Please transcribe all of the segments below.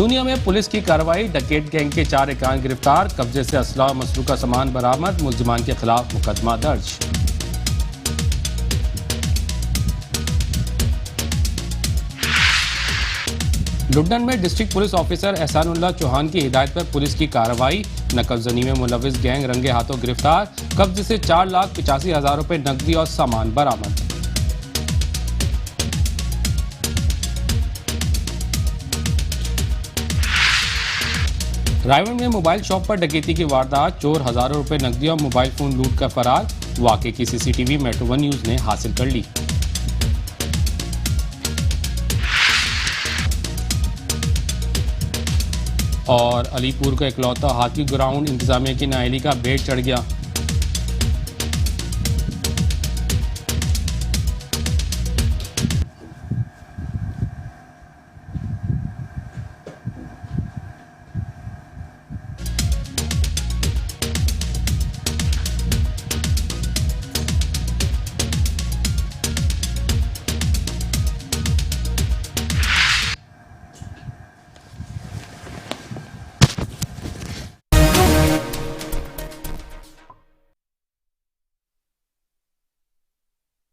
चूनिया में पुलिस की कार्रवाई, डकैत गैंग के 4 एकान गिरफ्तार, कब्जे से असला और मसरूका सामान बरामद, मुल्जिमान के खिलाफ मुकदमा दर्ज। लुड्डन में district police officer Ehsanullah Chauhan की हिदायत पर पुलिस की कार्रवाई, नकबजनी में मुलविस गैंग रंगे हाथों गिरफ्तार, कब्जे से 4,85,000 रुपए नकदी और सामान बरामद। रायवन में मोबाइल शॉप पर डकैती की वारदात, चोर हजारों रुपए नकदी और मोबाइल फोन लूट कर फरार, वाकई की सीसीटीवी मेट्रो 1 न्यूज ने हासिल कर ली। और अलीपुर का इकलौता हाथी ग्राउंड इंतजामिया की नाअहली का बेड़ चढ़ गया।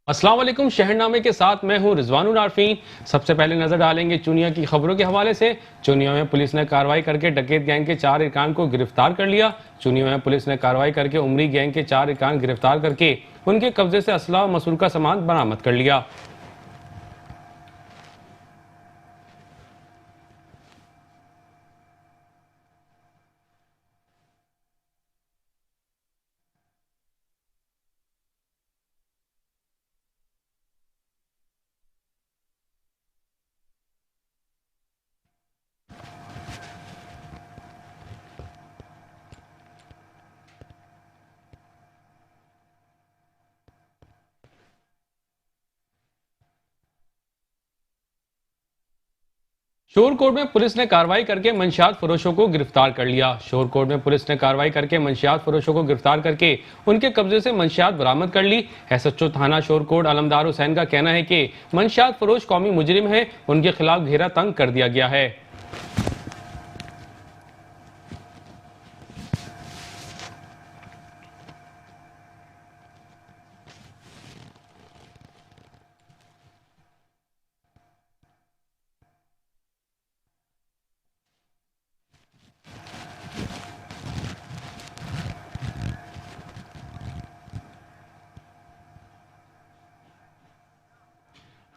अस्सलाम वालेकुम, शहरनामे के साथ मैं हूं रिजवानुल आरफीन। सबसे पहले नजर डालेंगे चूनिया की खबरों के हवाले से। चूनिया में पुलिस ने कार्रवाई करके डकैत गैंग के 4 इरकान को गिरफ्तार कर लिया। चूनिया में पुलिस ने कार्रवाई करके उमरी गैंग के 4 इरकान गिरफ्तार करके उनके कब्जे से असला और मसरूका सामान बरामद कर लिया। शोरकोट में पुलिस ने कार्रवाई करके मंशियात फरोशों को गिरफ्तार कर लिया। शोरकोट में पुलिस ने कार्रवाई करके मंशियात फरोशों को गिरफ्तार करके उनके कब्जे से मंशियात बरामद कर ली। एसएचओ थाना शोरकोट अलमदार हुसैन का कहना है कि मंशियात फरोश कौमी मुजरिम है, उनके खिलाफ घेरा तंग कर दिया गया है।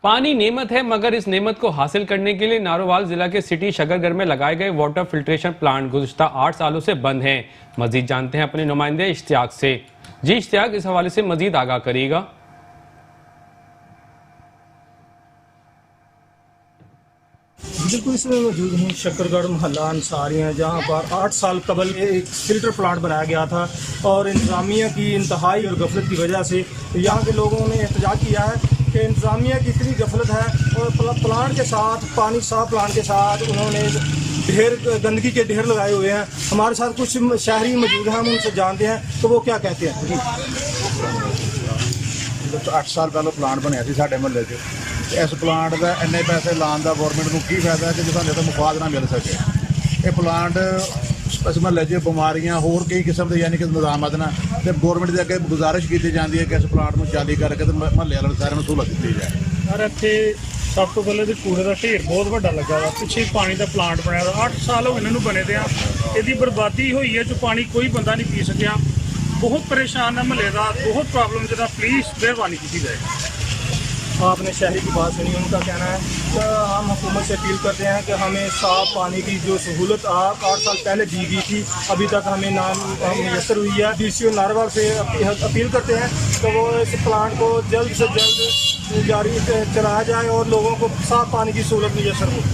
पानी नेमत है, मगर इस नेमत को हासिल करने के लिए नारोवाल जिला के सिटी शकरगर में लगाए गए वाटर फिल्ट्रेशन प्लांट गुज़िश्ता 8 सालों से बंद हैं। मजीद जानते हैं अपने नुमाइंदे इश्तियाक से। जी इश्तियाक, इस हवाले से मजीद आगाह करिएगा। बिल्कुल इसमें मौजूद हूँ शकरगढ़ मोहल्ला अंसारियाँ, जहाँ पर 8 साल कबल एक फिल्टर प्लांट बनाया गया था और इंतज़ामिया की इंतहाई और गफलत की वजह से यहाँ के लोगों ने एहतजाज किया है कि इंतज़ामिया की इतनी गफलत है और प्लांट के साथ पानी साफ प्लांट के साथ उन्होंने ढेर गंदगी के ढेर लगाए हुए हैं। हमारे साथ कुछ शहरी मौजूद हैं, हम उनसे जानते हैं तो वो क्या कहते हैं। जी 8 साल पहले प्लांट बनया सी साडे महल्ले च। इस प्लांट का इन्ने पैसे लाने का गौरमेंट को की फायदा कि सानूं तो मुफाद ना मिल सके। ये प्लांट इस महल्ले च बीमारियां होर कई किस्म के यानी कि निजामत ना तो गौरमेंट के अगे गुजारिश की जाती है कि इस प्लांट में जाली करके तो महल्ले वाले सारे सहूलत दी जाए। सर इत्थे सब तो पहले तो कूड़े का ढेर बहुत बड़ा लगा हुआ, पिछे पानी का प्लांट बनाया 8 साल हो इन्होंने बने दे, यदि बर्बादी हुई है जो पानी कोई बंदा नहीं पी सकिया। बहुत परेशान है महल्ले का, बहुत प्रॉब्लम जरा प्लीज़ मेहरबानी की जाए। आपने शहरी की बात सुनी, उनका कहना है तो हम हुकूमत से अपील करते हैं कि हमें साफ़ पानी की जो सहूलत 8 साल पहले दी गई थी अभी तक हमें ना मैसर हुई है। डीसीओ नारोवाल से अपील करते हैं कि वो इस प्लांट को जल्द से जल्द जारी चलाया जाए और लोगों को साफ़ पानी की सहूलत मैसर हो।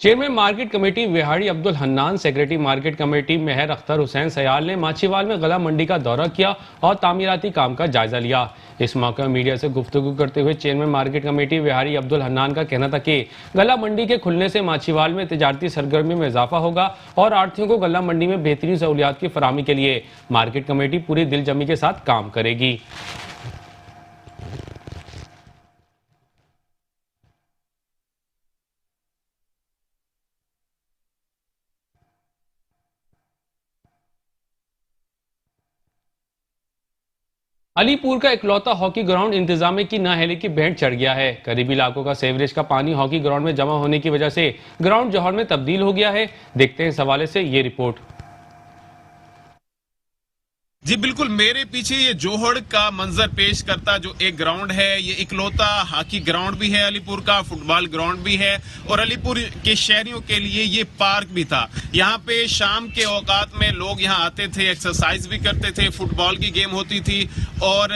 Chairman market committee Vehari Abdul Hannan, secretary market committee Mehar Akhtar Hussain Sial ने माछीवाल में गला मंडी का दौरा किया और तामीराती काम का जायजा लिया। इस मौके में मीडिया से गुफ्तगू करते हुए chairman market committee Vehari Abdul Hannan का कहना था कि गला मंडी के खुलने से माछीवाल में तिजारती सरगर्मी में इजाफा होगा और आढ़तियों को गला मंडी में बेहतरीन सहूलियात की फराहमी के लिए मार्केट कमेटी पूरी दिलजमी के साथ काम करेगी। अलीपुर का इकलौता हॉकी ग्राउंड इंतजामिया की नाअहली की भेंट चढ़ गया है। करीबी इलाकों का सीवरेज का पानी हॉकी ग्राउंड में जमा होने की वजह से ग्राउंड जौहर में तब्दील हो गया है। देखते हैं इस हवाले से ये रिपोर्ट। जी बिल्कुल, मेरे पीछे ये जोहड़ का मंजर पेश करता जो एक ग्राउंड है, ये इकलौता हॉकी ग्राउंड भी है अलीपुर का, फुटबॉल ग्राउंड भी है और अलीपुर के शहरियों के लिए ये पार्क भी था। यहाँ पे शाम के औकात में लोग यहाँ आते थे, एक्सरसाइज भी करते थे, फुटबॉल की गेम होती थी और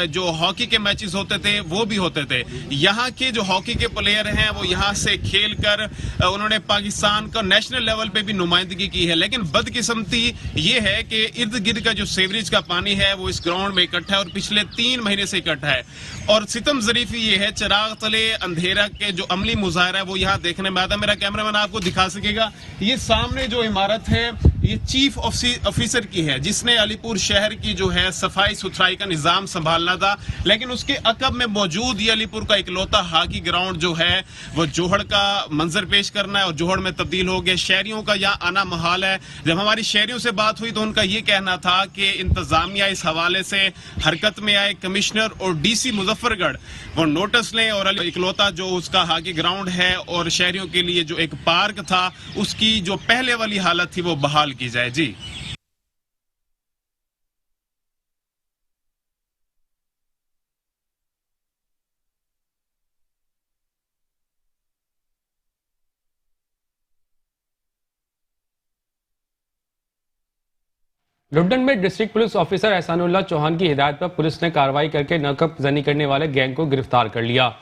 जो हॉकी के मैचेस होते थे वो भी होते थे। यहाँ के जो हॉकी के प्लेयर हैं वो यहाँ से खेल कर उन्होंने पाकिस्तान का नेशनल लेवल पे भी नुमाइंदगी की है। लेकिन बदकिस्मती ये है कि इर्द गिर्द का जो सीवरेज का पानी है वो इस ग्राउंड में इकट्ठा है और पिछले 3 महीने से इकट्ठा है। और सितम जरीफी ये है, चिराग तले अंधेरा के जो अमली मुजाहरा है वो यहाँ देखने में आता है। मेरा कैमरामैन आपको दिखा सकेगा, ये सामने जो इमारत है ये चीफ ऑफिसर की है, जिसने अलीपुर शहर की जो है सफाई सुथराई का निजाम संभालना था। लेकिन उसके अकब में मौजूद ये अलीपुर का इकलौता हॉकी ग्राउंड जो है वो जोहड़ का मंजर पेश करना है और जोहड़ में तब्दील हो गया। शहरियों का यहाँ आना महाल है। जब हमारी शहरियों से बात हुई तो उनका ये कहना था कि इंतजामिया इस हवाले से हरकत में आए, कमिश्नर और डीसी मुजफ्फरगढ़ वो नोटिस लें और इकलौता जो उसका हॉकी ग्राउंड है और शहरियों के लिए जो एक पार्क था उसकी जो पहले वाली हालत थी वो बहाल की जाए। जी लुड्डन में district police officer Ehsanullah Chauhan की हिदायत पर पुलिस ने कार्रवाई करके नकबजनी करने वाले गैंग को गिरफ्तार कर लिया।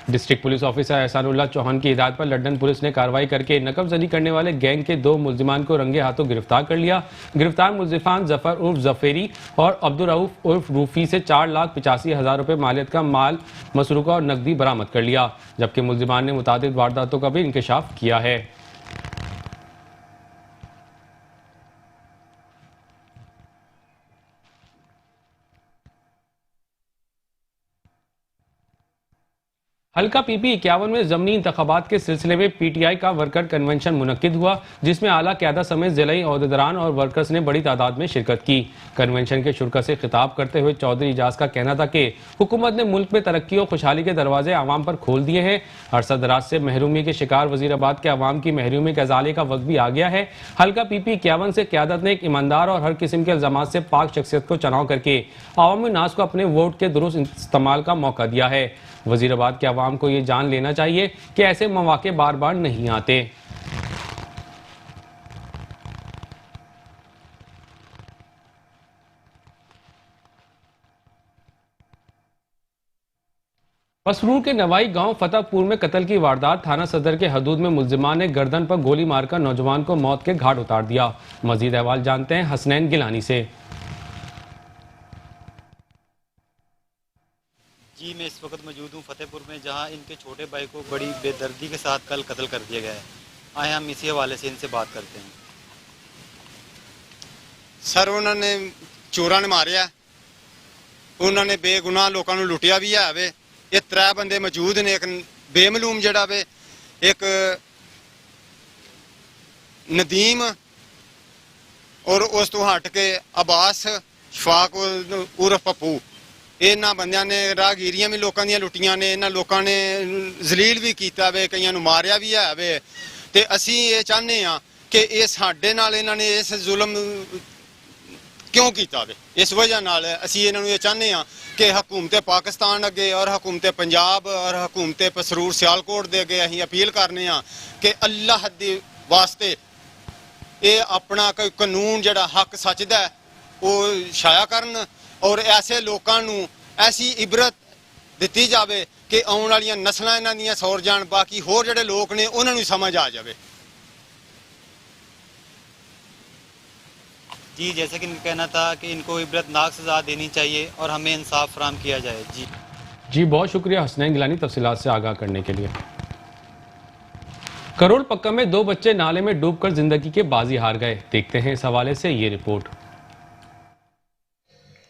District police officer Ehsanullah Chauhan की हिदायत पर लंदन पुलिस ने कार्रवाई करके नकबजनी करने वाले गैंग के 2 मुल्जिमान को रंगे हाथों गिरफ्तार कर लिया। गिरफ्तार मुल्जिमान जफर उर्फ जफेरी और अब्दुल रऊफ उर्फ रूफी से 4,85,000 रुपये मालियत का माल, मसरूका और नकदी बरामद कर लिया। जबकि मुल्जिमान ने मुतादिद वारदातों का भी इंकशाफ किया है। हल्का पीपी 51 में ज़मीनी इंतखाबात के सिलसिले में पीटीआई का वर्कर कन्वेंशन मुनक्किद हुआ, जिसमें आला क़यादत समेत ज़िलाई ओहदेदारान और वर्कर्स ने बड़ी तादाद में शिरकत की। कन्वेंशन के शुरा से खिताब करते हुए चौधरी इजाज का कहना था कि हुकूमत ने मुल्क में तरक्की और खुशहाली के दरवाजे आवाम पर खोल दिए हैं। अरसा दराज से महरूमी के शिकार वजीराबाद के आवाम की महरूमी के अजाले का वक्त भी आ गया है। हल्का पीपी 51 से क़यादत ने एक ईमानदार और हर किस्म के इल्ज़ामात से पाक शख्सियत को चुनाव करके अवामी नास को अपने वोट के दुरुस्त इस्तेमाल का मौका दिया है। वजीराबाद के अवाम को ये जान लेना चाहिए कि ऐसे मौके बार बार नहीं आते। पसरूर के नवाई गांव फतेहपुर में कत्ल की वारदात, थाना सदर के हदूद में मुल्जिमान ने गर्दन पर गोली मारकर नौजवान को मौत के घाट उतार दिया। मजीद अहवाल जानते हैं हसनैन गिलानी से। जी मैं इस वक्त मौजूद हूँ फतेहपुर में, जहाँ इनके छोटे भाई को बड़ी बेदर्दी के साथ कल कत्ल कर दिया गया है। आए हम इसी हवाले से इनसे बात करते हैं। सर उन्होंने चोरां ने मारिया, उन्होंने बेगुनाह लोगों को लुटिया भी है वे। ये 3 बंदे मौजूद ने, एक बेमलूम जड़ा वे, एक नदीम और उस तो हट के अब्बास शफाक उर्फ पप्पू। इन्हां बंदियां ने राहगीरियां भी लोगों दी लुटियां ने, इन्हां लोगों ने जलील भी किया वे, कईयां नूं मारिया भी है वे। ते असीं ये चाहते हैं कि ये साडे नाल इन्हां ने इस जुल्म क्यों किया वे। इस वजह नाल असीं इन्हां नूं ये चाहते हैं कि हुकूमत पाकिस्तान अगे और हुकूमत पंजाब और हुकूमत पसरूर सियालकोट दे अगे असीं अपील करने हैं कि अल्लाह दे वास्ते ये अपना कोई कानून जिहड़ा हक सच दा है वो छाया करन और ऐसे लोगों नूं ऐसी इबरत दिती जाए कि आने वाली नस्लां इन्हां दियां सौर जान, बाकी होर जिहड़े लोग ने उन्हां नूं समझ आ जाए। जी जैसे कि इनका कहना था कि इनको इबरतनाक सजा देनी चाहिए और हमें इंसाफ फराहम किया जाए। जी बहुत शुक्रिया हसनैन गिलानी तफसीलात से आगाह करने के लिए। करोड़ पक्का में 2 बच्चे नाले में डूबकर जिंदगी के बाजी हार गए। देखते हैं इस हवाले से ये रिपोर्ट।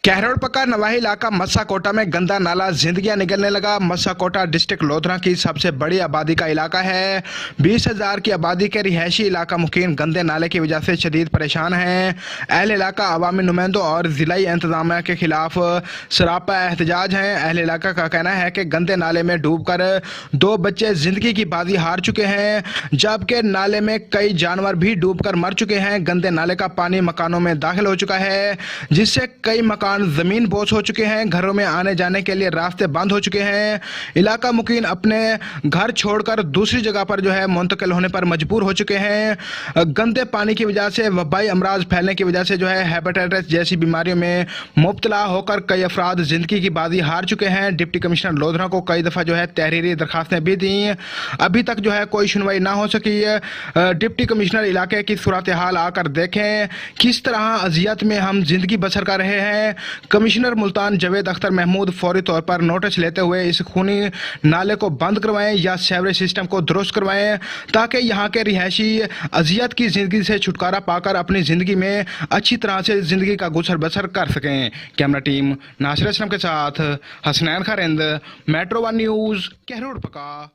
कहरोड़ पका नवाही इलाका मस्सा कोटा में गंदा नाला जिंदगियां निकलने लगा। मस्सा कोटा डिस्ट्रिक्ट लोधरा की सबसे बड़ी आबादी का इलाका है। 20,000 की आबादी के रिहायशी इलाका मुकीम गंदे नाले की वजह से शदीद परेशान हैं। अहल इलाका अवामी नुमाइंदों और जिलाई इंतजामिया के खिलाफ सरापा एहतजाज हैं। अहल इलाका का कहना है कि गंदे नाले में डूबकर 2 बच्चे जिंदगी की बाजी हार चुके हैं, जबकि नाले में कई जानवर भी डूबकर मर चुके हैं। गंदे नाले का पानी मकानों में दाखिल हो चुका है, जिससे कई मकान जमीन बोझ हो चुके हैं। घरों में आने जाने के लिए रास्ते बंद हो चुके हैं। इलाका मुकीन अपने घर छोड़कर दूसरी जगह पर मुंतकिल होने पर मजबूर हो चुके हैं। गंदे पानी की वजह से वबाई अमराज फैलने की वजह से हेपेटाइटिस जैसी बीमारियों में मुब्तला होकर कई अफराद जिंदगी की बाजी हार चुके हैं। डिप्टी कमिश्नर लोधरा को कई दफा तहरीरी दरखास्तें भी दी, अभी तक कोई सुनवाई ना हो सकी। डिप्टी कमिश्नर इलाके की सूरत हाल आकर देखें, किस तरह अजियत में हम जिंदगी बसर कर रहे हैं। कमिश्नर मुल्तान जावेद अख्तर महमूद फौरी तौर पर नोटिस लेते हुए इस खूनी नाले को बंद करवाएं या सीवरेज सिस्टम को दुरुस्त करवाएं, ताकि यहाँ के रिहायशी अजियत की जिंदगी से छुटकारा पाकर अपनी जिंदगी में अच्छी तरह से जिंदगी का गुजर बसर कर सकें। कैमरा टीम नासिर असलम के साथ हसनैन खरिंद, मेट्रो 1 न्यूज, कहरोड़ पका।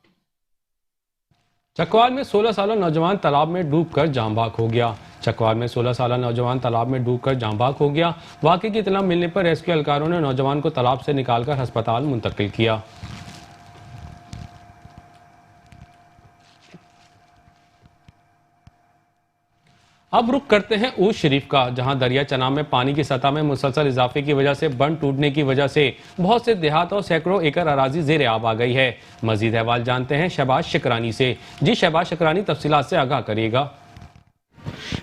चकवाल में 16 साला नौजवान तालाब में डूबकर जान बाक हो गया। चकवाल में 16 साला नौजवान तालाब में डूबकर जान बाक हो गया। वाक़े की इत्तला मिलने पर रेस्क्यू एहलकारों ने नौजवान को तालाब से निकालकर अस्पताल मुंतकिल किया। अब रुख करते हैं ऊज शरीफ का, जहां दरिया चनाब में पानी की सतह में मुसलसल इजाफे की वजह से बंद टूटने की वजह से बहुत से देहात और सैकड़ों एकड़ अराजी ज़ेर आब आ गई है। मजीद अहवाल जानते हैं शहबाज शकरानी से। जी शहबाज शकरानी, तफसीलात से आगाह करिएगा।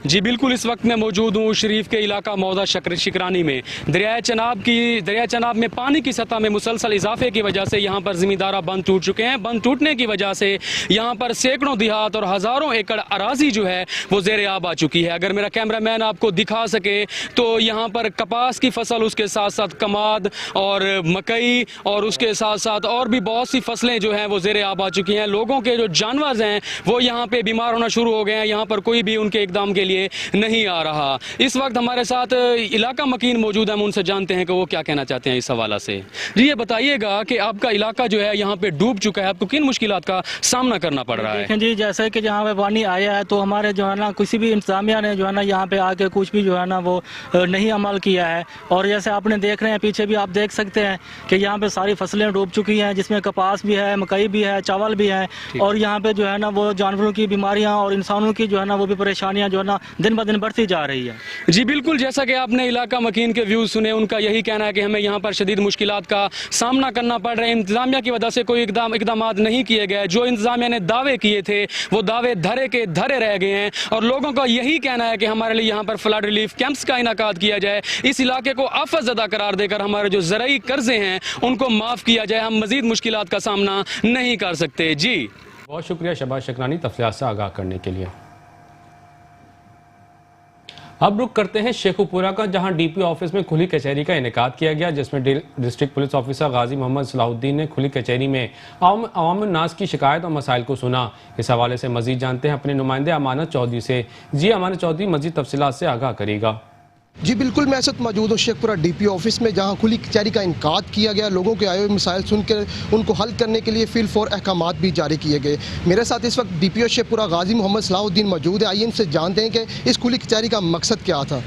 जी बिल्कुल, इस वक्त मैं मौजूद हूँ शरीफ के इलाका मौजा शकरानी में। दरिया चनाब में पानी की सतह में मुसलसल इजाफे की वजह से यहाँ पर ज़मींदारा बंद टूट चुके हैं। बंद टूटने की वजह से यहाँ पर सैकड़ों देहात और हज़ारों एकड़ अराजी जो है वो ज़ेर आब आ चुकी है। अगर मेरा कैमरामैन आपको दिखा सके तो यहाँ पर कपास की फसल, उसके साथ साथ कमाद और मकई और उसके साथ साथ और भी बहुत सी फसलें जो हैं वो ज़ेर आब आ चुकी हैं। लोगों के जो जानवर हैं वो यहाँ पे बीमार होना शुरू हो गए हैं। यहाँ पर कोई भी उनके इकदाम के लिए नहीं आ रहा। इस वक्त हमारे साथ इलाका मकीन मौजूद है, हम उनसे जानते हैं कि वो क्या कहना चाहते हैं इस हवाला से। जी ये बताइएगा कि आपका इलाका जो है यहाँ पे डूब चुका है, आपको किन मुश्किलात का सामना करना पड़ रहा है? देखें जी, जैसे कि जहाँ पे पानी आया है तो हमारे जो है ना किसी भी इंतजामिया ने जो है ना यहाँ पे आके कुछ भी जो है ना वो नहीं अमल किया है। और जैसे आपने देख रहे हैं पीछे भी आप देख सकते हैं कि यहाँ पे सारी फसलें डूब चुकी हैं, जिसमें कपास भी है, मकई भी है, चावल भी है। और यहाँ पे जो है ना वो जानवरों की बीमारियाँ और इंसानों की जो है ना वो भी परेशानियाँ जो है ना दिन ब दिन बढ़ती जा रही है। जी बिल्कुल, जैसा कि आपने इलाका मकीन के व्यूज सुने, उनका यही कहना है कि हमें यहाँ पर शदीद मुश्किलात का सामना करना पड़ रहा है। इंतजामिया की वजह से कोई इकदाम नहीं किए गए। जो इंतजामिया ने दावे किए थे वो दावे धरे के धरे रह गए हैं। और लोगों का यही कहना है कि हमारे लिए यहाँ पर फ्लड रिलीफ कैंप्स का इनाकाद किया जाए, इस इलाके को आफतज़दा करार देकर हमारे जो ज़राई कर्जे हैं उनको माफ़ किया जाए। हम मजीद मुश्किलात का सामना नहीं कर सकते। जी बहुत शुक्रिया शहबाज शकरानी तफसीलात से आगाह करने के लिए। अब रुख करते हैं शेखुपुरा का, जहां डीपी ऑफिस में खुली कचहरी का इनेकाद किया गया, जिसमें डिस्ट्रिक्ट पुलिस ऑफिसर गाजी मोहम्मद सलाहुद्दीन ने खुली कचहरी में अवाम नास की शिकायत और मसाइल को सुना। इस हवाले से मजीद जानते हैं अपने नुमाइंदे अमानत चौधरी से। जी अमानत चौधरी, मजीद तफसीलात से आगाह करेगा। जी बिल्कुल, मैं इस वक्त मौजूद हूँ शेखपुरा डीपी ऑफिस में, जहाँ खुली कचहरी का इनकाद किया गया। लोगों के आए हुए मसाइल सुनकर उनको हल करने के लिए फिल फॉर अहकामात भी जारी किए गए। मेरे साथ इस वक्त डीपीओ शेखपुरा गाजी मोहम्मद सलाहुद्दीन मौजूद है। आइए इनसे जानते हैं कि इस खुली कचहरी का मकसद क्या था।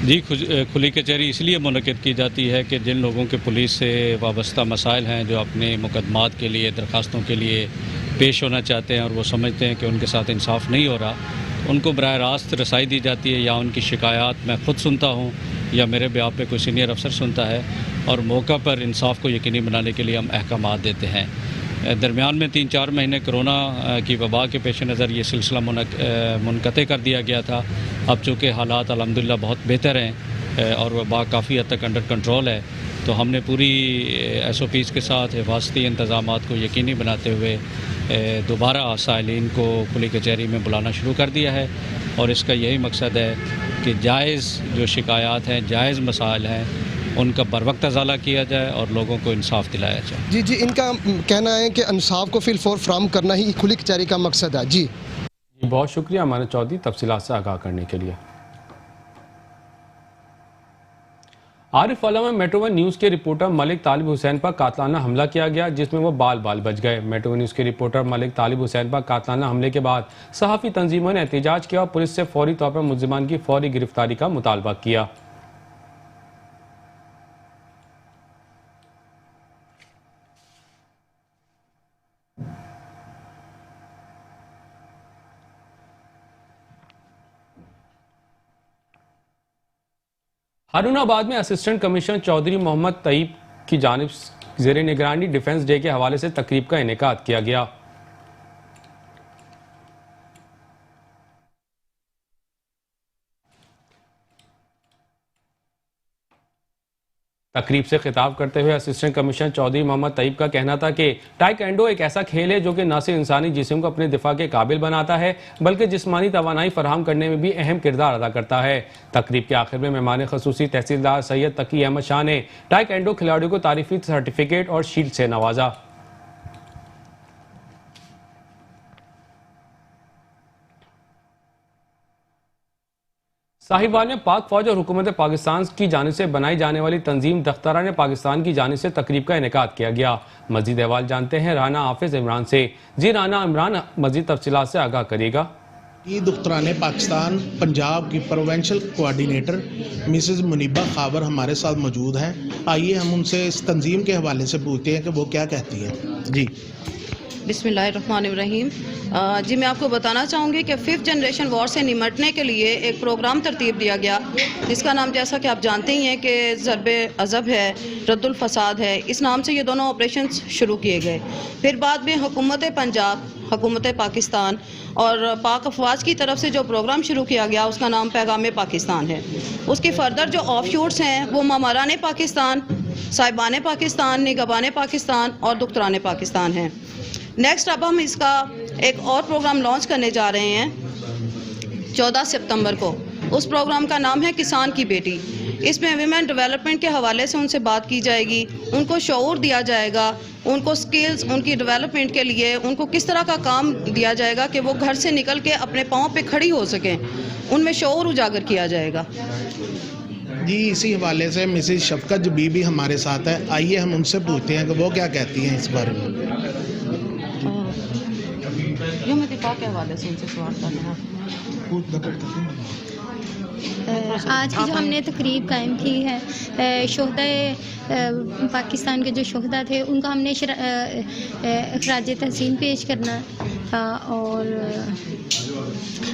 जी खुली कचहरी इसलिए मुनक़िद की जाती है कि जिन लोगों के पुलिस से वाबस्ता मसाइल हैं, जो अपने मुकदमात के लिए, दरख्वास्तों के लिए पेश होना चाहते हैं और वो समझते हैं कि उनके साथ इंसाफ नहीं हो रहा, उनको बराह रास्त रसाई दी जाती है। या उनकी शिकायत मैं ख़ुद सुनता हूँ या मेरे ब्याह पे कोई सीनियर अफसर सुनता है, और मौका पर इंसाफ को यकीनी बनाने के लिए हम अहकामात देते हैं। दरमियान में 3-4 महीने कोरोना की वबा के पेश नज़र ये सिलसिला मुनक़ते कर दिया गया था। अब चूँकि हालात अल्हम्दुलिल्लाह बहुत बेहतर हैं और वबा काफ़ी हद तक अंडर कंट्रोल है, तो हमने पूरी SOPs के साथ हिफाजती इंतज़ामात को यकीनी बनाते हुए दोबारा साइलिन को खुली कचहरी में बुलाना शुरू कर दिया है। और इसका यही मकसद है कि जायज़ जो शिकायत हैं, जायज़ मसाइल हैं, उनका बर वक्त अजाला किया जाए और लोगों को इंसाफ दिलाया जाए। जी जी, इनका कहना है कि इंसाफ को फिल फॉर फ्राहम करना ही खुली कचहरी का मकसद है। जी बहुत शुक्रिया अमानत चौधरी तफसीलात से आगाह करने के लिए। आरिफ वाला में मेट्रो वन न्यूज़ के रिपोर्टर मलिक तालिब हुसैन पर कातलाना हमला किया गया, जिसमें वो बाल बाल बच गए। मेट्रो वन न्यूज़ के रिपोर्टर मलिक तालिब हुसैन पर कातलाना हमले के बाद सहाफ़ी तंजीमों ने एहतजाज किया और पुलिस से फौरी तौर पर मुल्ज़िमान की फौरी गिरफ्तारी का मुतालबा किया। हारूनाबाद में असिस्टेंट कमिश्नर चौधरी मोहम्मद तईब की जानिब ज़ेरे निगरानी डिफेंस डे के हवाले से तकरीब का इनेकाद किया गया। तकरीब से खिताब करते हुए असिस्टेंट कमिश्नर चौधरी मोहम्मद तईब का कहना था कि टाइकेंडो एक ऐसा खेल है जो कि न सिर्फ इंसानी जिस्म को अपने दिफा के काबिल बनाता है बल्कि जिस्मानी तवानाई फराहम करने में भी अहम किरदार अदा करता है। तकरीब के आखिर में मेहमान खसूसी तहसीलदार सैयद तकी अहमद शाह ने टाइकेंडो खिलाड़ियों को तारीफी सर्टिफिकेट और शील्ड से नवाजा। साहिवाल में पाक फौज और हुकूमत पाकिस्तान की जानिब से बनाई जाने वाली तंजीम दख्तरान पाकिस्तान की जानिब से तकरीब का इनेकाद किया गया। मजीद अहवाल जानते हैं राना हाफिज इमरान से। जी राना इमरान, मजीद तफसीलात से आगाह करिएगा। दख्तरान पाकिस्तान पंजाब की प्रोविंशियल कोऑर्डिनेटर मिसेस मुनीबा खाबर हमारे साथ मौजूद हैं। आइए हम उनसे इस तंजीम के हवाले से पूछते हैं कि वो क्या कहती है। जी बिस्मिल्लाहिर्रहमानिर्रहीम। जी मैं आपको बताना चाहूँगी कि 5th जनरेशन वॉर से निमटने के लिए एक प्रोग्राम तरतीब दिया गया, जिसका नाम जैसा कि आप जानते ही हैं कि ज़रबे अज़ब है, रद्दुल फसाद है। इस नाम से ये दोनों ऑपरेशन शुरू किए गए। फिर बाद में हुकूमत पंजाब, हुकूमत पाकिस्तान और पाक अफवाज की तरफ से जो प्रोग्राम शुरू किया गया उसका नाम पैगाम पाकिस्तान है। उसके फर्दर जो ऑफशूट्स हैं वो मामरान पाकिस्तान, साहिबान पाकिस्तान, निगबान पाकिस्तान और दुख्तरान पाकिस्तान हैं। नेक्स्ट अब हम इसका एक और प्रोग्राम लॉन्च करने जा रहे हैं 14 सितंबर को। उस प्रोग्राम का नाम है किसान की बेटी। इसमें विमेन डेवलपमेंट के हवाले से उनसे बात की जाएगी, उनको शऊर दिया जाएगा, उनको स्किल्स, उनकी डेवलपमेंट के लिए उनको किस तरह का काम दिया जाएगा कि वो घर से निकल के अपने पाँव पे खड़ी हो सकें, उनमें शऊर उजागर किया जाएगा। जी इसी हवाले से मिसेस शफकत जबी भी हमारे साथ है। आइए हम उनसे पूछते हैं कि वो क्या कहती हैं इस बारे में। दिफा के हवाले से उनसे सवाल करना आज की जो हमने तकरीब कायम की है, शोहदा पाकिस्तान के जो शोहदा थे उनका हमने खराज तहसीन पेश करना था और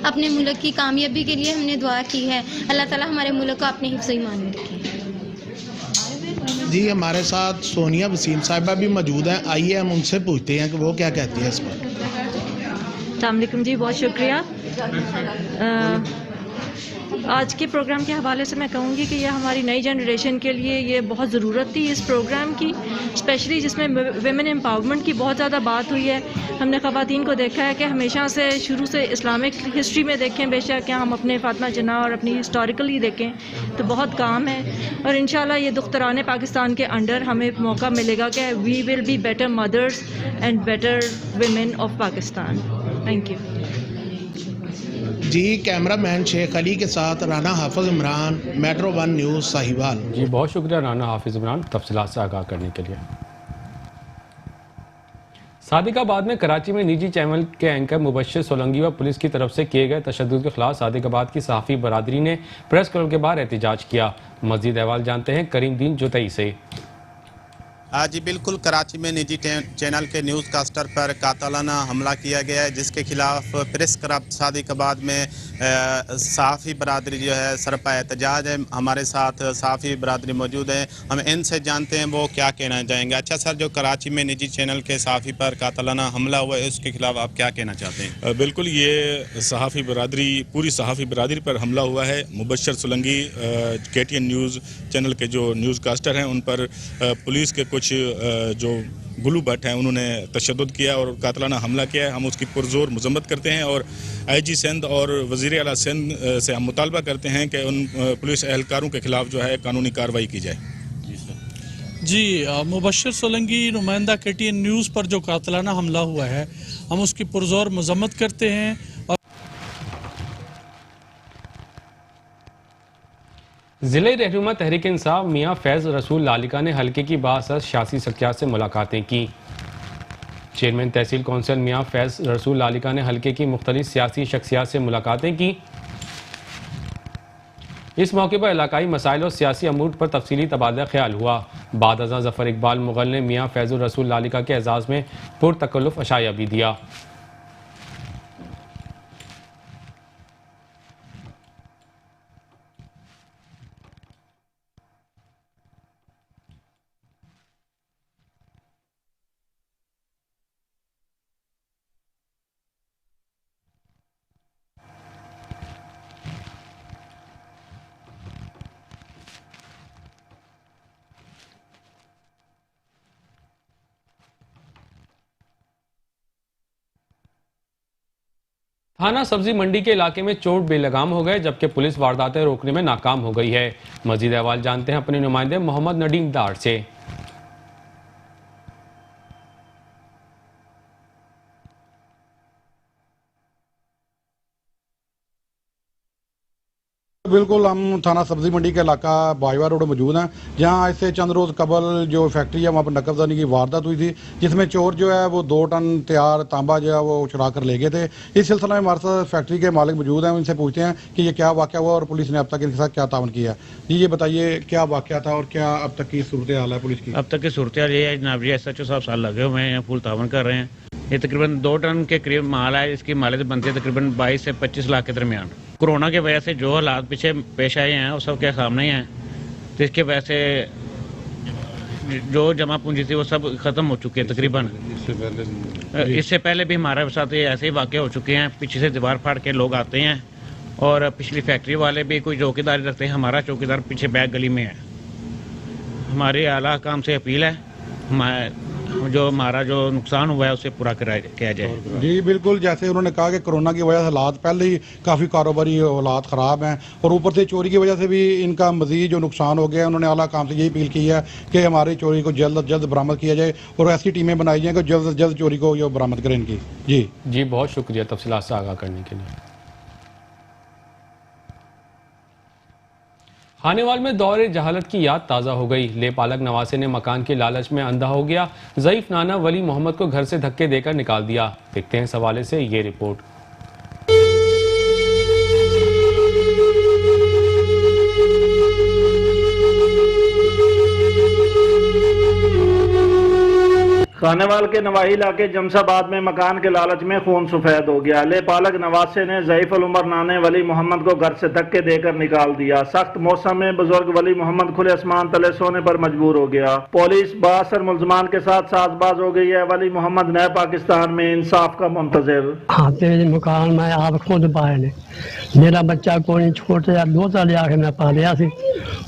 अपने मुल्क की कामयाबी के लिए हमने दुआ की है। अल्लाह ताला हमारे मुल्क को अपने हिफ्ज़ ईमान में रखे। जी हमारे साथ सोनिया वसीम साहिबा भी मौजूद हैं। आइए हम उनसे पूछते हैं कि वो क्या कहती है इस पर। अस्सलामुअलैकुम जी, बहुत शुक्रिया। आज के प्रोग्राम के हवाले से मैं कहूँगी कि यह हमारी नई जनरेशन के लिए ये बहुत ज़रूरत थी इस प्रोग्राम की, स्पेशली जिसमें वेमेन एम्पावरमेंट की बहुत ज़्यादा बात हुई है। हमने ख़वातीन को देखा है कि हमेशा से शुरू से इस्लामिक हिस्ट्री में देखें, बेशक क्या हम अपने फातिमा जिन्ना और अपनी हिस्टोरिकली देखें तो बहुत काम है। और इंशाल्लाह ये दुख्तरान पाकिस्तान के अंडर हमें मौका मिलेगा कि we will be better mothers and better women of Pakistan. Thank you ji. Cameraman Sheikh Ali के साथ Rana Hafiz Imran, Metro One News Sahiwal. जी बहुत शुक्रिया राना हाफिज इमरान तफसीलात से आगाह करने के लिए। सादिकाबाद में कराची में निजी चैनल के एंकर मुबश्शिर सोलंकी व पुलिस की तरफ से किए गए तशद्दुद के खिलाफ सादिकाबाद की सहाफ़ी बरादरी ने प्रेस क्लब के बाहर एहतजाज किया। मज़ीद अहवाल जानते हैं करीमदीन जुतई से। जी बिल्कुल, कराची में निजी चैनल के न्यूज़ कास्टर पर कातलाना हमला किया गया है, जिसके खिलाफ प्रेस क्लब सादिकाबाद में सहाफ़ी बरादरी जो है सरपा एहतजाज है। हमारे साथ सहाफ़ी बरादरी मौजूद है, हम इनसे जानते हैं वो क्या कहना चाहेंगे। अच्छा सर, जो कराची में निजी चैनल के सहाफ़ी पर कातलाना हमला हुआ है उसके खिलाफ आप क्या कहना चाहते हैं? बिल्कुल, ये सहाफ़ी बरादरी, पूरी सहाफ़ी बरादरी पर हमला हुआ है। Mubashshir Solanki KTN news channel के जो न्यूज़ कास्टर हैं उन पर पुलिस के कुछ जो गुलू भट्ट हैं उन्होंने तशद्दुद किया और कातलाना हमला किया है। हम उसकी पुरजोर मजम्मत करते हैं और IG सिंध और वज़ीर आला सिंध से हम मुतालबा करते हैं कि उन पुलिस एहलकारों के खिलाफ जो है कानूनी कार्रवाई की जाए। जी, मुबश्शिर सोलंकी नुमाइंदा KTN न्यूज़ पर जो कातलाना हमला हुआ है हम उसकी पुरजोर मजम्मत करते हैं। जिले रहनुमा तहरीक इंसाफ मियां फैज रसूल लालिका ने हल्के की बासर सियासी शख्सियात से मुलाकातें की। चेयरमैन तहसील कौंसिल मियां फैज रसूल लालिका ने हल्के की मुख्तलिफ सियासी शख्सियात से मुलाकातें की। इस मौके पर इलाकाई मसाइल और सियासी अमूर पर तफसीली तबादला ख्याल हुआ। बाद अज़ा ज़फ़र इकबाल मुग़ल ने मियां फैज़ुर रसूल लालिका के एजाज़ में पुरतकल्लुफ़ अशाया भी दिया। थाना सब्जी मंडी के इलाके में चोर बेलगाम हो गए, जबकि पुलिस वारदातें रोकने में नाकाम हो गई है। मजीद अहवाल जानते हैं अपने नुमाइंदे मोहम्मद नदीम दार से। बिल्कुल, हम थाना सब्जी मंडी के इलाका बाजवा रोड मौजूद हैं, जहां इससे चंद रोज़ कबल जो फैक्ट्री है वहाँ पर नकबदानी की वारदात हुई थी, जिसमें चोर जो है वो 2 टन तैयार तांबा जो है वो चुरा कर ले गए थे। इस सिलसिले में हमारे साथ फैक्ट्री के मालिक मौजूद हैं, उनसे पूछते हैं कि ये क्या वाक़या हुआ और पुलिस ने अब तक इनके साथ क्या तावन किया। जी ये बताइए क्या वाक़या था और क्या अब तक की सूरत हाल है पुलिस की? अब तक की सूरत हाल ये है जनाब जी, SHO साहब साल लगे हुए हैं, फुल तावन कर रहे हैं। ये तकरीबन 2 टन के करीब माल है, इसकी मालियत बनती है तकरीबन 22 से 25 लाख के दरमियान। कोरोना की वजह से जो हालात पीछे पेश आए हैं वो सब के सामने ही हैं, तो इसके वजह से जो जमा पूंजी थी वो सब ख़त्म हो चुकी है तकरीबन। इससे पहले भी हमारे साथ ऐसे ही वाक़े हो चुके हैं, पीछे से दीवार फाड़ के लोग आते हैं और पिछली फैक्ट्री वाले भी कोई चौकीदारी रखते हैं। हमारा चौकीदार पीछे बैक गली में है। हमारे आला काम से अपील है जो हमारा जो नुकसान हुआ है उसे पूरा किया जाए। जी बिल्कुल, जैसे उन्होंने कहा कि कोरोना की वजह से हालात पहले ही काफ़ी कारोबारी हालात ख़राब हैं और ऊपर से चोरी की वजह से भी इनका मज़ीद जो नुकसान हो गया। उन्होंने आला काम से यही अपील की है कि हमारी चोरी को जल्द अज जल्द बरामद किया जाए और ऐसी टीमें बनाई जाएँ कि जल्द अज जल्द चोरी को बरामद करें इनकी। जी बहुत शुक्रिया तफसीलात से आगाह करने के लिए। खानेवाल में दौरे जहालत की याद ताज़ा हो गई। लेपालक नवासे ने मकान के लालच में अंधा हो गया, ज़ईफ नाना वली मोहम्मद को घर से धक्के देकर निकाल दिया। देखते हैं इस हवाले से ये रिपोर्ट। खानेवाल के नवाही इलाके जमशाबाद में मकान के लालच में खून सफेद हो गया। लेपालक नवासे ने ज़ईफ उमर नाने वली मोहम्मद को घर से धक्के देकर निकाल दिया। सख्त मौसम में बुजुर्ग वली मोहम्मद खुले आसमान तले सोने पर मजबूर हो गया। पुलिस बासर मुलजमान के साथ साजबाज हो गई है। वली मोहम्मद नए पाकिस्तान में इंसाफ का मुंतजिर। हाँ, तेरे मकान में आप खुद पाए ने, मेरा बच्चा कोई छोटे या 2 साल आके मैं पालिया सी,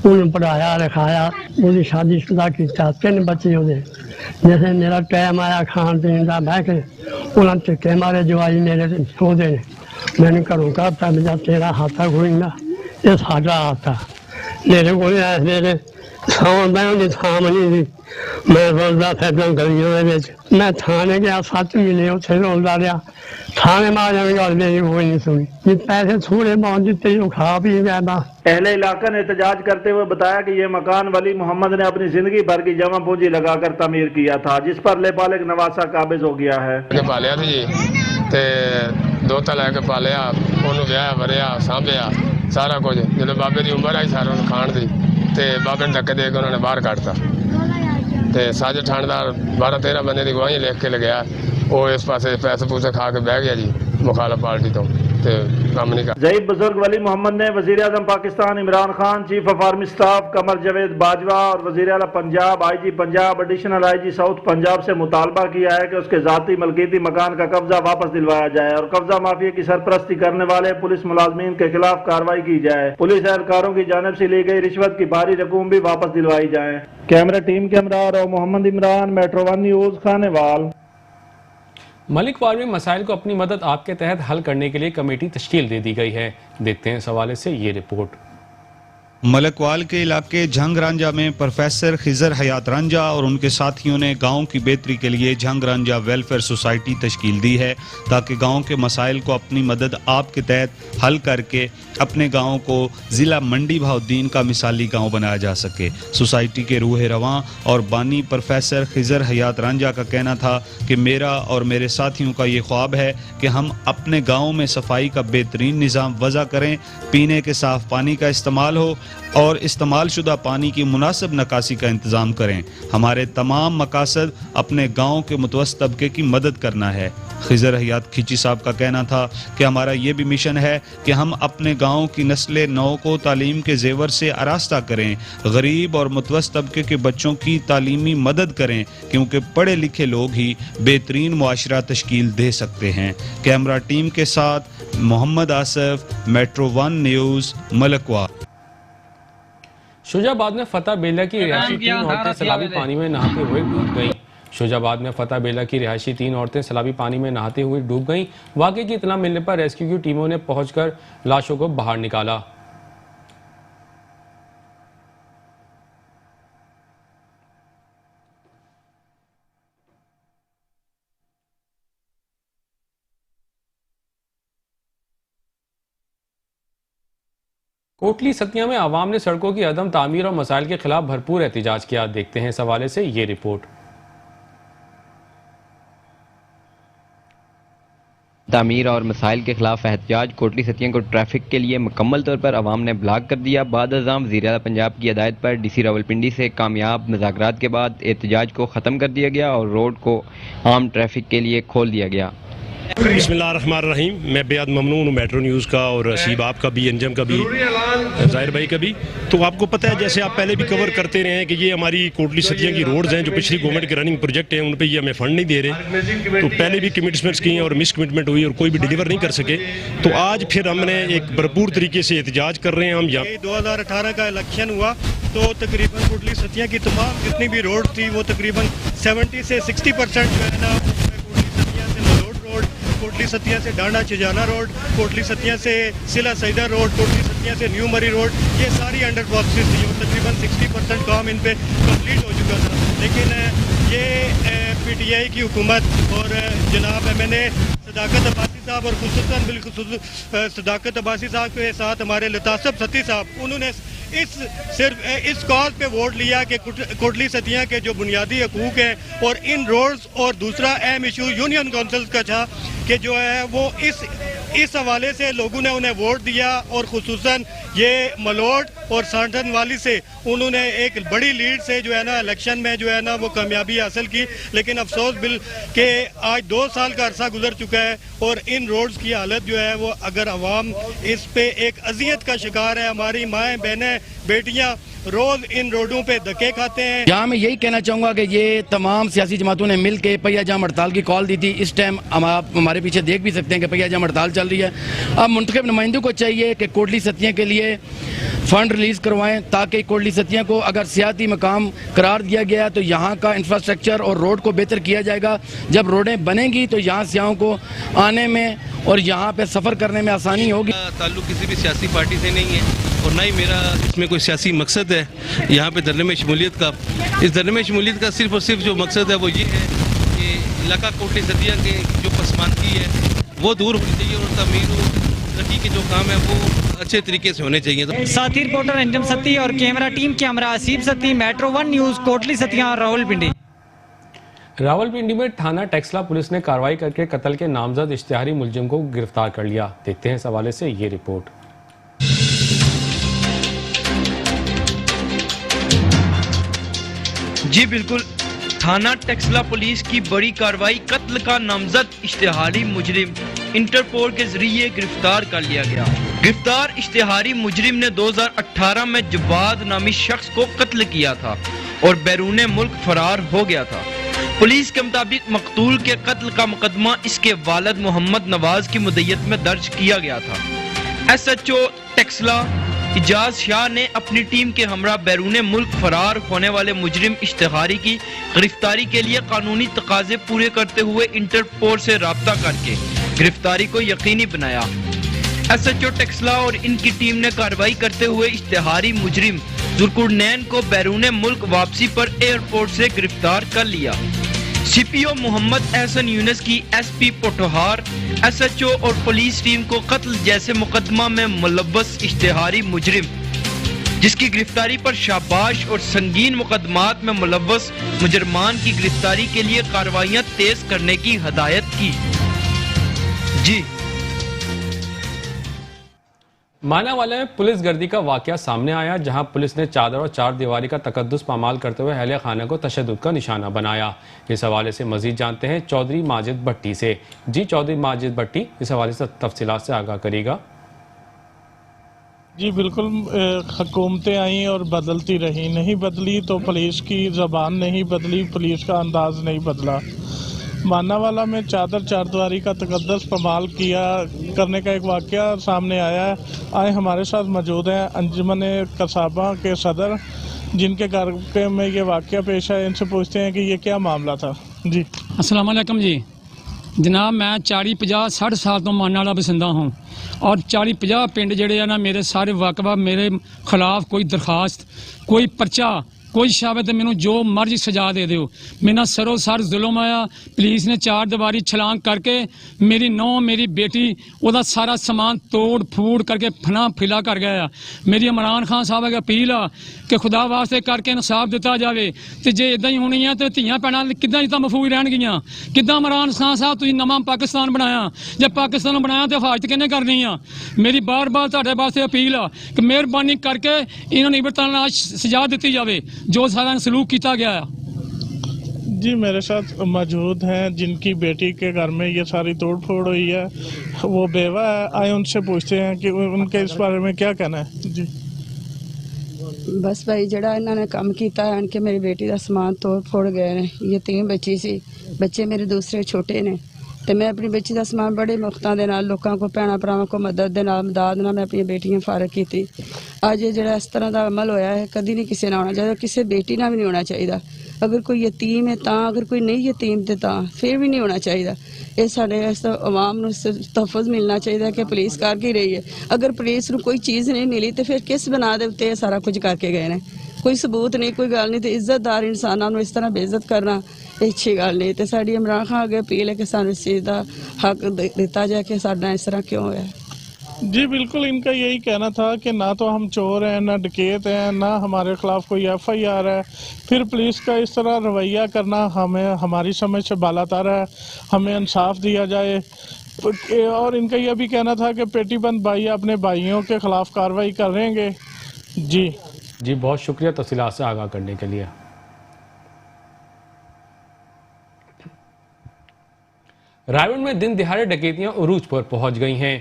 उन्हें पढ़ाया लिखाया, उसकी शादी शुदा किया, 3 बच्चे होते। जैसे मेरा टाइम आया खान पीन का बह के उन्हें धिक्के मारे जवाई मेरे होते ने। मैंने घरों कहता मेरा तेरा हाथा खुईंदा, ये साडा हाथा मेरे को मेरे सावन मैं थाम नहीं थी। मैं रोलदा फिरदा गलियों मैं थाने गया, 7 महीने उत्थे रोलदा रहा। थाने मारे गल मेरी कोई नहीं सुनी, जी पैसे थोड़े बहुत दिते जो खा पी गया बस। अहले इलाका ने एहतजाज करते हुए बताया कि ये मकान वली मोहम्मद ने अपनी जिंदगी भर की जमा पूंजी लगाकर तमीर किया था, जिस पर लेपालक नवासा काबिज हो गया है। पालिया थी जी ते 2 साल लैके पालिया, ਉਹਨੂੰ ਵਿਆਹ ਵਰਿਆ ਸਾਂਭਿਆ ਸਾਰਾ ਕੁਝ। ਜਦੋਂ ਬਾਬੇ ਦੀ ਉਮਰ ਆਈ ਸਾਰਿਆਂ ਨੂੰ ਖਾਣ ਦੀ ਤੇ ਬਾਬੇ ਨੂੰ ਧੱਕੇ ਦੇ ਕੇ ਉਹਨਾਂ ਨੇ ਬਾਹਰ ਕੱਢਤਾ ਤੇ ਸਾਜੇ ਥਾਣੇਦਾਰ 12-13 ਬੰਦੇ ਦੀ ਗਵਾਹੀ ਲਿਖ ਕੇ ਲਗਿਆ। ਉਹ ਇਸ ਪਾਸੇ ਪੈਸੇ ਪੂਸੇ खा के बह गया जी मुखालफ पार्टी तो काम नहीं कर। ज़ईफ बुजुर्ग वली मोहम्मद ने वज़ीर आज़म Pakistan Imran Khan, chief of army staff Qamar Javed Bajwa और वज़ीर आला Punjab, IG Punjab, additional IG south Punjab से मुतालबा किया है कि उसके ज़ाती मलकीती मकान का कब्जा वापस दिलवाया जाए और कब्जा माफिया की सरपरस्ती करने वाले पुलिस मुलाजमीन के खिलाफ कार्रवाई की जाए। पुलिस एहलकारों की जानिब से ली गई रिश्वत की भारी रकूम भी वापस दिलवाई जाए। कैमरा टीम के हमरा मोहम्मद इमरान, मेट्रो 1 न्यूज़, खानेवाल। मलिक वार में मसाइल को अपनी मदद आपके तहत हल करने के लिए कमेटी तश्कील दे दी गई है। देखते हैं इस हवाले से ये रिपोर्ट। मलकवाल के इलाके झंग रांझा में प्रोफेसर खिजर हयात रांझा और उनके साथियों ने गांव की बेहतरी के लिए झंग रांझा वेलफेयर सोसाइटी तश्कील दी है ताकि गांव के मसाइल को अपनी मदद आप के तहत हल करके अपने गांव को ज़िला मंडी बहाउद्दीन का मिसाली गांव बनाया जा सके। सोसाइटी के रूह रवां और बानी प्रोफेसर खिजर हयात रांझा का कहना था कि मेरा और मेरे साथियों का ये ख्वाब है कि हम अपने गाँव में सफाई का बेहतरीन निज़ाम वज़ा करें, पीने के साफ़ पानी का इस्तेमाल हो और इस्तेमाल शुदा पानी की मुनासिब नकासी का इंतज़ाम करें। हमारे तमाम मकासद अपने गाँव के मुतवस्सित तबके की मदद करना है। खिजर हयात खिची साहब का कहना था कि हमारा ये भी मिशन है कि हम अपने गाँव की नस्ल नौ को तालीम के जेवर से आरास्ता करें, गरीब और मुतवस्सित तबके के बच्चों की तालीमी मदद करें, क्योंकि पढ़े लिखे लोग ही बेहतरीन मुआशरा तश्कील दे सकते हैं। कैमरा टीम के साथ मोहम्मद आसिफ, मेट्रो 1 न्यूज़, मलकवा। शुजाबाद में फतेह बेला की रिहायशी 3 औरतें सैलाबी पानी में नहाते हुए डूब गईं। शुजाबाद में फतेह बेला की रिहायशी 3 औरतें सैलाबी पानी में नहाते हुए डूब गईं। वाक़े की इत्तला मिलने पर रेस्क्यू की टीमों ने पहुंचकर लाशों को बाहर निकाला। कोटली सतिया में आवाम ने सड़कों की अदम तामीर और मसाइल के खिलाफ भरपूर एहतजाज किया। देखते हैं इस हवाले से ये रिपोर्ट। तामीर और मसाइल के खिलाफ एहतजाज। कोटली सतिया को ट्रैफिक के लिए मुकम्मल तौर पर आवाम ने ब्लॉक कर दिया। बाद-ए-आज़म वज़ीर-ए-आला पंजाब की हिदायत पर डीसी रावलपिंडी से कामयाब मुज़ाकरात के बाद एहतजाज को ख़त्म कर दिया गया और रोड को आम ट्रैफिक के लिए खोल दिया गया। बिस्मिल्लाहिर्रहमानिर्रहीम। मैं बेहद ममनून हूँ मेट्रो न्यूज़ का और असीब आपका भी, अंजम का भी, ज़ाहिर भाई का भी। तो आपको पता है, जैसे आप पहले भी कवर करते रहे हैं कि ये हमारी कोटली सतिया की रोड्स हैं जो पिछली गवर्नमेंट के रनिंग प्रोजेक्ट हैं, उन पे ये हमें फंड नहीं दे रहे। तो पहले भी कमिटमेंट्स की हैं और मिस कमिटमेंट हुई और कोई भी डिलीवर नहीं कर सके। तो आज फिर हमने एक भरपूर तरीके से एहतजाज कर रहे हैं। हम यहाँ 2018 का इलेक्शन हुआ तो तकरीबन कोटली सतिया की तमाम जितनी भी रोड थी वो तकरीबन 70 से 60% जो है ना कोटली सतिया से डांडा चिजाना रोड, कोटली सतिया से सिला सईदा रोड, कोटली सतिया से न्यू मरी रोड, ये सारी अंडर प्रोसेस थी और तकरीबन 60% काम इन पे कंप्लीट हो चुका था। लेकिन ये पीटीआई की हुकूमत और जनाब MNA सदाकत अब्बासी साहब और खुसूसन बिलखुसूस सदाकत अब्बासी साहब के साथ हमारे लतासब सती साहब, उन्होंने सिर्फ इस कॉज पे वोट लिया कि कोटली सतिया के जो बुनियादी हकूक हैं और इन रोड्स, और दूसरा अहम इशू यूनियन काउंसिल का था कि जो है वो इस हवाले से लोगों ने उन्हें वोट दिया और खुसूसन ये मलोट और सांटन वाली से उन्होंने एक बड़ी लीड से जो है ना इलेक्शन में जो है ना वो कामयाबी हासिल की। लेकिन अफसोस बिल के आज 2 साल का अरसा गुजर चुका है और इन रोड्स की हालत जो है वो, अगर अवाम इस पे एक अजियत का शिकार है। हमारी माएँ बहनें बेटियाँ रोज इन रोडों पे धक्के खाते हैं। यहाँ मैं यही कहना चाहूँगा कि ये तमाम सियासी जमातों ने मिल के पहिया जाम हड़ताल की कॉल दी थी। इस टाइम आप हमारे पीछे देख भी सकते हैं कि पहिया जाम हड़ताल चल रही है। अब मुंतखब नुमाइंदों को चाहिए कि कोटली सतिया के लिए फंड रिलीज़ करवाएं ताकि कोटली सतिया को अगर सियाती मकाम करार दिया गया तो यहाँ का इंफ्रास्ट्रक्चर और रोड को बेहतर किया जाएगा। जब रोडें बनेंगी तो यहाँ सियाहों को आने में और यहाँ पे सफ़र करने में आसानी होगी। ताल्लुक किसी भी सियासी पार्टी से नहीं है और ना ही मेरा इसमें कोई सियासी मकसद है यहाँ पे धरने में शमूलियत का। इस धरने में शमूलियत का सिर्फ और सिर्फ जो मकसद है वो ये है कि इलाका कोटली सतिया के जो पसमानगी है वो दूर होनी चाहिए और तमीर तरक्की के जो काम है वो अच्छे तरीके से होने चाहिए। साथी रिपोर्टर अंजम सती और कैमरा टीम के हमरा असीब सती, मेट्रो 1 न्यूज़, कोटली सतिया, रावलपिंडी। रावलपिंडी में थाना टेक्सला पुलिस ने कार्रवाई करके कत्ल के नामजद इश्तिहारी मुलजिम को गिरफ्तार कर लिया। देखते हैं इस हवाले से ये रिपोर्ट। जी बिल्कुल, थाना टेक्सला पुलिस की बड़ी कार्रवाई, कत्ल का नामजद इश्तिहारी मुजरिम इंटरपोल के जरिए गिरफ्तार कर लिया गया। गिरफ्तार इश्तिहारी मुजरिम ने 2018 में जवाद नामी शख्स को कत्ल किया था और बैरून मुल्क फरार हो गया था। पुलिस के मुताबिक मकतूल के कत्ल का मुकदमा इसके वालिद मोहम्मद नवाज की मुद्दत में दर्ज किया गया था। SHO टेक्सला इजाज शाह ने अपनी टीम के हमरा बैरून मुल्क फरार होने वाले मुजरिम इश्तिहारी की गिरफ्तारी के लिए कानूनी तकाजे पूरे करते हुए इंटरपोल से राब्ता करके गिरफ्तारी को यकीनी बनाया। SHO टेक्सला और इनकी टीम ने कार्रवाई करते हुए इश्तिहारी मुजरिम जुल्कुरनैन को बैरून मुल्क वापसी पर एयरपोर्ट से गिरफ्तार कर लिया। CPO मोहम्मद एहसन यूनुस की SP पोठोहार SHO और पुलिस टीम को कत्ल जैसे मुकदमा में मुलव्वस इश्तिहारी मुजरिम जिसकी गिरफ्तारी पर शाबाश और संगीन मुकदमात में मुलव्वस मुजरमान की गिरफ्तारी के लिए कार्रवाइयां तेज करने की हदायत की। जी मानावाला में पुलिस गर्दी का वाकया सामने आया, जहां पुलिस ने चादर और चार दीवारी का तकद्दुस पामाल करते हुए अहले खाना को तशद्दुद का निशाना बनाया। इस हवाले से मजीद जानते हैं चौधरी माजिद भट्टी से। जी चौधरी माजिद भट्टी इस हवाले से तफसीलात से आगाह करेगा। जी बिल्कुल, हुकूमतें आई और बदलती रही, नहीं बदली तो पुलिस की ज़बान नहीं बदली, पुलिस का अंदाज नहीं बदला। मानावाला में चादर चारद्वारी का तकद्दुस पामाल करने का एक वाक़या सामने आया है। आए हमारे साथ मौजूद हैं अंजुमन कसाबा के सदर, जिनके घर पे में ये वाक़या पेश है। इनसे पूछते हैं कि ये क्या मामला था। जी अस्सलाम वालेकुम जी जनाब, मैं 40-50-60 साल तो मानावाला बसिंदा हूँ और 40-50 पिंड जड़े ना मेरे सारे वाकवा मेरे खिलाफ कोई दरखास्त कोई पर्चा कोई शाबत मैनू जो मर्जी सजा दे दो। मेरा सरो सर जुल्म आया, पुलिस ने चार दीवारी छलांग करके मेरी नौ मेरी बेटी वह सारा समान तोड़ फूड़ करके फना फिला कर गया। मेरी इमरान खान साहब अगर अपील आ कि खुदा वास्ते करके इंसाफ दिता जाए, तो जे इदा ही होनी है तो धियां भैणां किदां इदा महफूज रहणगियां। किदां इमरान खान साहब तुसीं नवां पाकिस्तान बनाया, जब पाकिस्तान बनाया तो हिफाजत किहने करनी आ। मेरी बार बार तुहाडे वास्ते अपील आ कि मेहरबानी करके इन्हां निबरतां नाल सजा दी जाए जो सारा सलूक किया गया है। जी मेरे साथ मौजूद हैं जिनकी बेटी के घर में ये सारी तोड़ फोड़ हुई है, वो बेवा है। आए उनसे पूछते हैं कि उनके इस बारे में क्या कहना है। जी बस भाई जड़ा इन्होंने काम किया है कि मेरी बेटी का समान तोड़ फोड़ गए ने। यतीम बच्ची सी, बच्चे मेरे दूसरे छोटे ने, तो मैं अपनी बच्ची का समान बड़े मुफ्तां दे नाल लोकां को भैणां भरावां को मदद नाल मैं अपनी बेटियां फारग की। अज जो इस तरह का अमल होया है कभी नहीं किसी ने होना चाहिए, किसी बेटी ना भी नहीं होना चाहिए। अगर कोई यतीम है तो, अगर कोई नहीं यतीम तो फिर भी नहीं होना चाहिए। ये साढ़े इस अवाम नूं तहफ़ुज़ मिलना चाहिए कि पुलिस कर की रही है। अगर पुलिस नूं कोई चीज़ नहीं मिली तो फिर किस बना दे उत्ते सारा कुछ करके गए हैं। कोई सबूत नहीं, कोई गल नहीं, तो इज्जतदार इंसानों को इस तरह बेइज्जत करना अच्छी गल नहीं। तो साड़ी इमरान खान अगे अपील है कि सानूं इस चीज़ का हक दिता जाए कि साडा इस तरह क्यों होया। जी बिल्कुल, इनका यही कहना था कि ना तो हम चोर हैं, ना डकैत हैं, ना हमारे खिलाफ कोई FIR है। फिर पुलिस का इस तरह रवैया करना हमें हमारी समझ से बालातर है, हमें इंसाफ दिया जाए। और इनका यह भी कहना था कि पेटीबंद भाई अपने भाइयों के खिलाफ कार्रवाई करेंगे। जी बहुत शुक्रिया तफसीलात से आगाह करने के लिए। रायगढ़ में दिन दिहाड़े डकैतियां उरूज पर पहुंच गई हैं।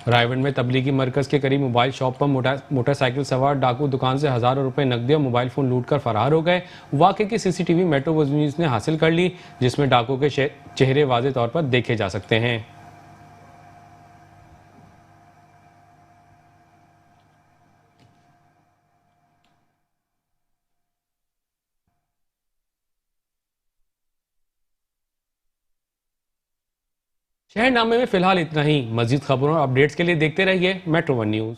रायगढ़ में तबलीगी मरकज के करीब मोबाइल शॉप पर मोटरसाइकिल सवार डाकू दुकान से हजारों रुपए नकदी और मोबाइल फोन लूटकर फरार हो गए। वाक़े की CCTV मेट्रो न्यूज़ ने हासिल कर ली, जिसमें डाकू के चेहरे वाज़े तौर पर देखे जा सकते हैं। शहरनामे में फिलहाल इतना ही। मजीद खबरों और अपडेट्स के लिए देखते रहिए मेट्रो 1 न्यूज़।